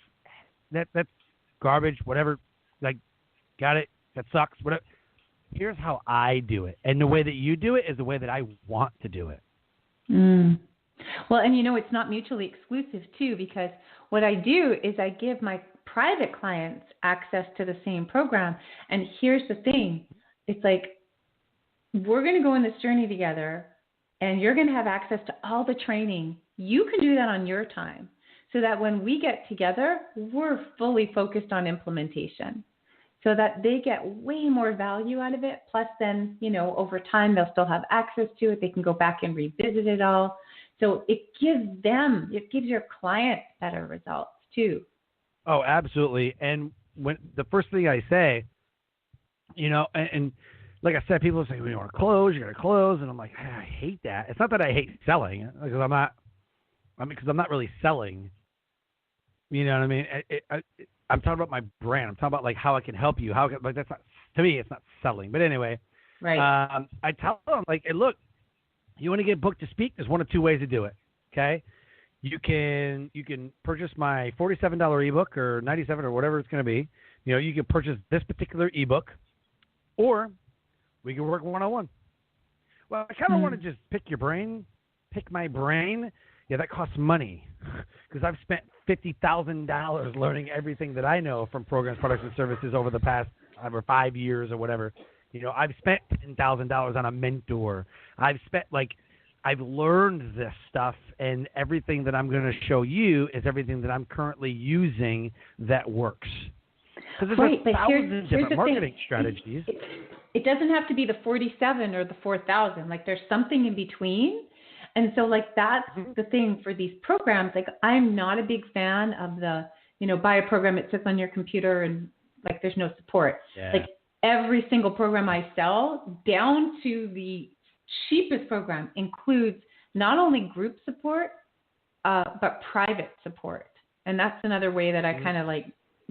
garbage. Whatever. Like, got it. That sucks. Whatever. Here's how I do it, and the way that you do it is the way that I want to do it. Well, and it's not mutually exclusive too, because what I do is I give my private clients access to the same program. And here's the thing. It's like, we're going to go on this journey together, and you're going to have access to all the training. You can do that on your time, so that when we get together, we're fully focused on implementation, so that they get way more value out of it. Plus then, over time, they'll still have access to it. They can go back and revisit it all. So it gives your client better results too. Oh, absolutely. And when the first thing I say, and like I said, people say, when you want to close, you got to close. And I'm like, I hate that. It's not that I hate selling, because I'm not really selling. You know what I mean? I'm talking about my brand. I'm talking about like how I can help you. That's not, to me, it's not selling. But anyway, right. I tell them like, hey, look, you want to get booked to speak? There's one of two ways to do it. Okay, you can purchase my $47 ebook or $97 or whatever it's going to be. You can purchase this particular ebook, or we can work one-on-one. Well, I kind of want to just pick my brain. Yeah, that costs money because I've spent $50,000 learning everything that I know from programs, products, and services over the past 5 years or whatever. I've spent $10,000 on a mentor. I've learned this stuff, and everything that I'm going to show you is everything that I'm currently using that works. Because there's thousands of different marketing strategies. It doesn't have to be the 47 or the 4,000. Like, there's something in between. And so, like, that's the thing for these programs. Like, I'm not a big fan of the, buy a program, it sits on your computer, and, like, there's no support. Yeah. Like, every single program I sell, down to the cheapest program, includes not only group support, but private support. And that's another way that I kind of, like,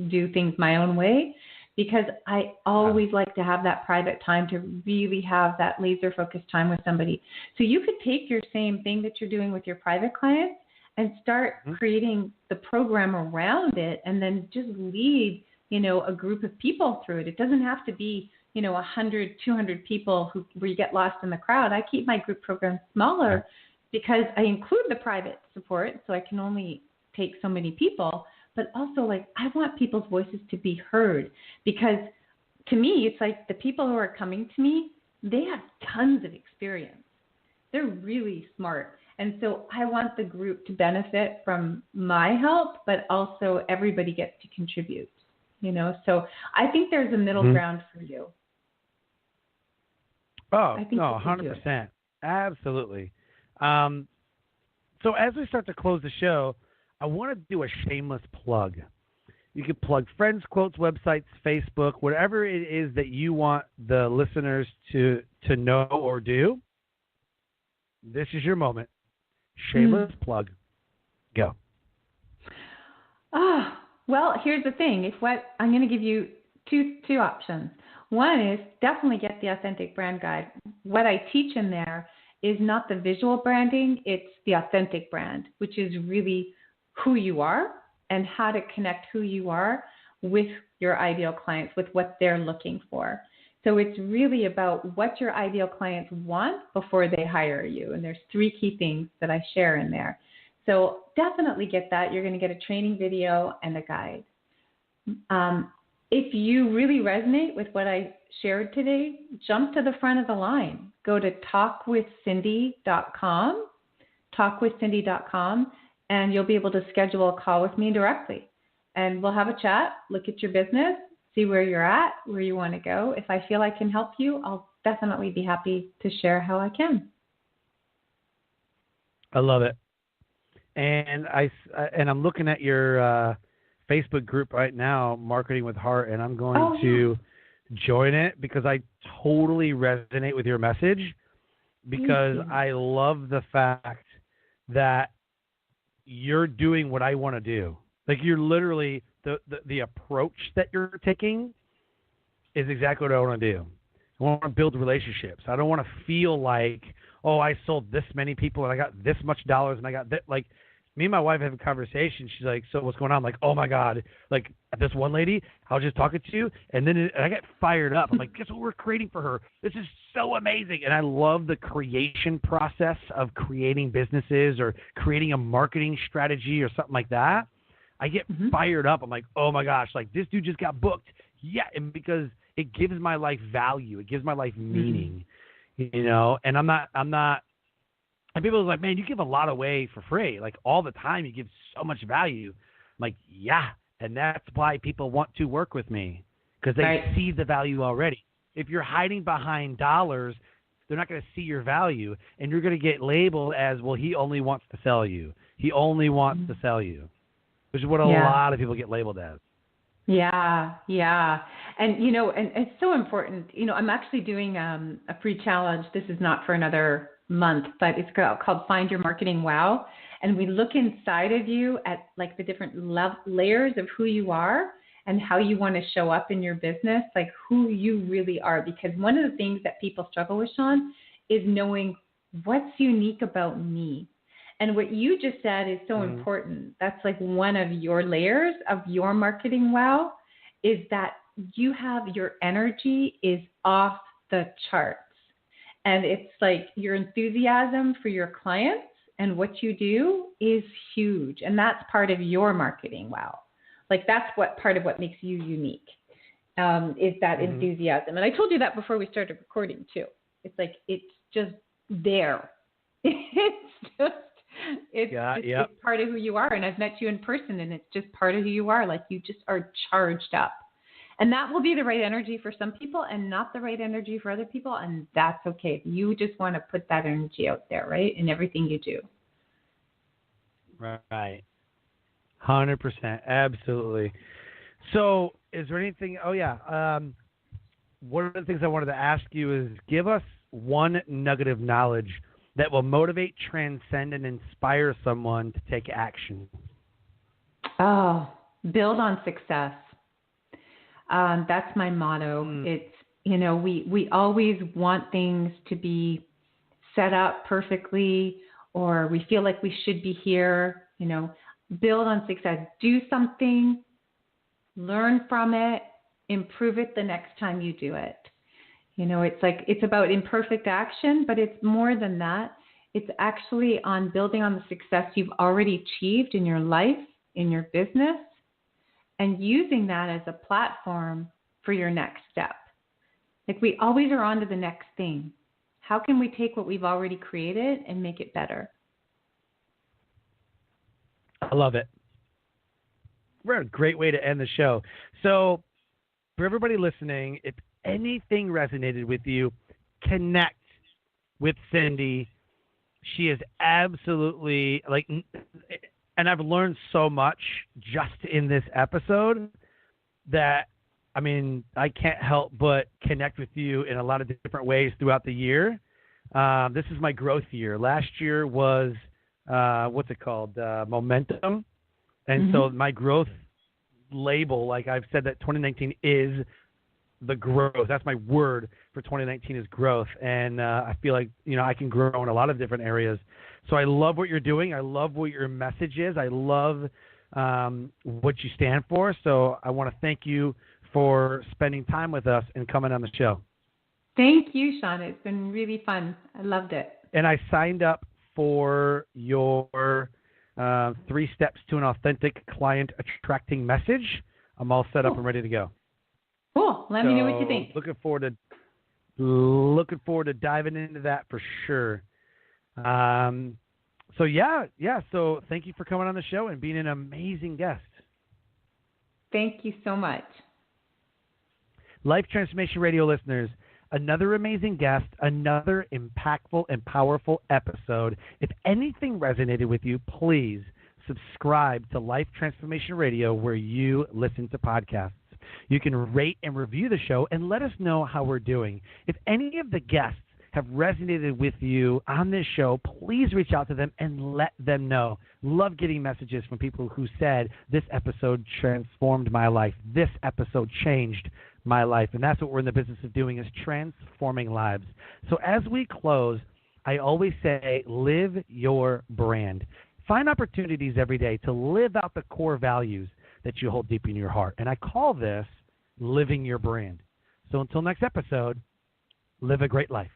do things my own way, because I always like to have that private time to really have that laser focused time with somebody. So you could take your same thing that you're doing with your private clients and start creating the program around it, and then just lead, a group of people through it. It doesn't have to be, 100, 200 people where you get lost in the crowd. I keep my group programs smaller because I include the private support, so I can only take so many people. But also, I want people's voices to be heard, because to me, it's like the people who are coming to me, they have tons of experience. They're really smart. And so I want the group to benefit from my help, but also everybody gets to contribute, So I think there's a middle ground for you. Oh, no, 100%. Absolutely. So as we start to close the show, I want to do a shameless plug. You can plug friends, quotes, websites, Facebook, whatever it is that you want the listeners to know or do. This is your moment. Shameless plug. Go. Well, here's the thing. I'm going to give you two options. One is definitely get the Authentic Brand Guide. What I teach in there is not the visual branding, it's the authentic brand, which is really who you are and how to connect who you are with your ideal clients, with what they're looking for. So it's really about what your ideal clients want before they hire you. And there's 3 key things that I share in there. So definitely get that. You're going to get a training video and a guide. If you really resonate with what I shared today, jump to the front of the line. Go to talkwithcindy.com, and you'll be able to schedule a call with me directly. And we'll have a chat, look at your business, see where you're at, where you want to go. If I feel I can help you, I'll definitely be happy to share how I can. I love it. And I'm looking at your Facebook group right now, Marketing with Heart, and I'm going to join it because I totally resonate with your message, because I love the fact that you're doing what I want to do. Like, you're literally, the approach that you're taking is exactly what I want to do. I want to build relationships. I don't want to feel like, I sold this many people and I got this much dollars and I got that. Like, me and my wife have a conversation. She's like, so what's going on? I'm like, oh my God. Like, this one lady, I was just talking to, and then I get fired up. I'm like, guess what we're creating for her? This is so amazing. And I love the creation process of creating businesses or creating a marketing strategy or something like that. I get fired up. I'm like, oh my gosh, like, this dude just got booked. Yeah. And because it gives my life value. It gives my life meaning, and I'm not, and people are like, man, you give a lot away for free. Like, all the time you give so much value. I'm like, yeah. And that's why people want to work with me, because they see the value already. If you're hiding behind dollars, they're not going to see your value, and you're going to get labeled as, well, he only wants to sell you. He only wants to sell you, which is what a lot of people get labeled as. Yeah. And, and it's so important. I'm actually doing a free challenge. This is not for another month, but it's called Find Your Marketing Wow. And we look inside of you at like the different layers of who you are and how you want to show up in your business, like who you really are. Because one of the things that people struggle with, Sean, is knowing what's unique about me. And what you just said is so important. That's like one of your layers of your marketing wow, is that you have, your energy is off the charts. And it's like your enthusiasm for your clients and what you do is huge. And that's part of your marketing wow. Like, that's what part of what makes you unique, is that enthusiasm. And I told you that before we started recording too. It's like, it's just there. It's part of who you are. And I've met you in person, and it's just part of who you are. Like, you just are charged up. And that will be the right energy for some people and not the right energy for other people. And that's okay. You just want to put that energy out there, right? In everything you do. Right. 100%. Absolutely. So is there anything, one of the things I wanted to ask you is, give us one nugget of knowledge that will motivate, transcend, and inspire someone to take action. Build on success. That's my motto. It's, we always want things to be set up perfectly, or we feel like we should be here, build on success, do something, learn from it, improve it the next time you do it. It's about imperfect action, but it's more than that. It's actually on building on the success you've already achieved in your life, in your business, and using that as a platform for your next step. We always are on to the next thing. How can we take what we've already created and make it better? I love it. We're a great way to end the show. So for everybody listening, if anything resonated with you, connect with Cindy. She is absolutely and I've learned so much just in this episode that, I can't help but connect with you in a lot of different ways throughout the year. This is my growth year. Last year was, momentum. And so my growth label, like I've said, that 2019 is the growth. That's my word for 2019 is growth. And I feel like, I can grow in a lot of different areas. So I love what you're doing. I love what your message is. I love what you stand for. So I want to thank you for spending time with us and coming on the show. Thank you, Sean. It's been really fun. I loved it. And I signed up for your 3 steps to an authentic client attracting message. I'm all set up and ready to go. Cool. Let me know what you think. Looking forward to diving into that for sure. So thank you for coming on the show and being an amazing guest. Thank you so much. Life Transformation Radio listeners, another amazing guest, another impactful and powerful episode. If anything resonated with you, please subscribe to Life Transformation Radio where you listen to podcasts. You can rate and review the show and let us know how we're doing. If any of the guests have resonated with you on this show, please reach out to them and let them know. Love getting messages from people who said, this episode transformed my life. This episode changed my life. And that's what we're in the business of doing, is transforming lives. So as we close, I always say, live your brand. Find opportunities every day to live out the core values that you hold deep in your heart. And I call this living your brand. So until next episode, live a great life.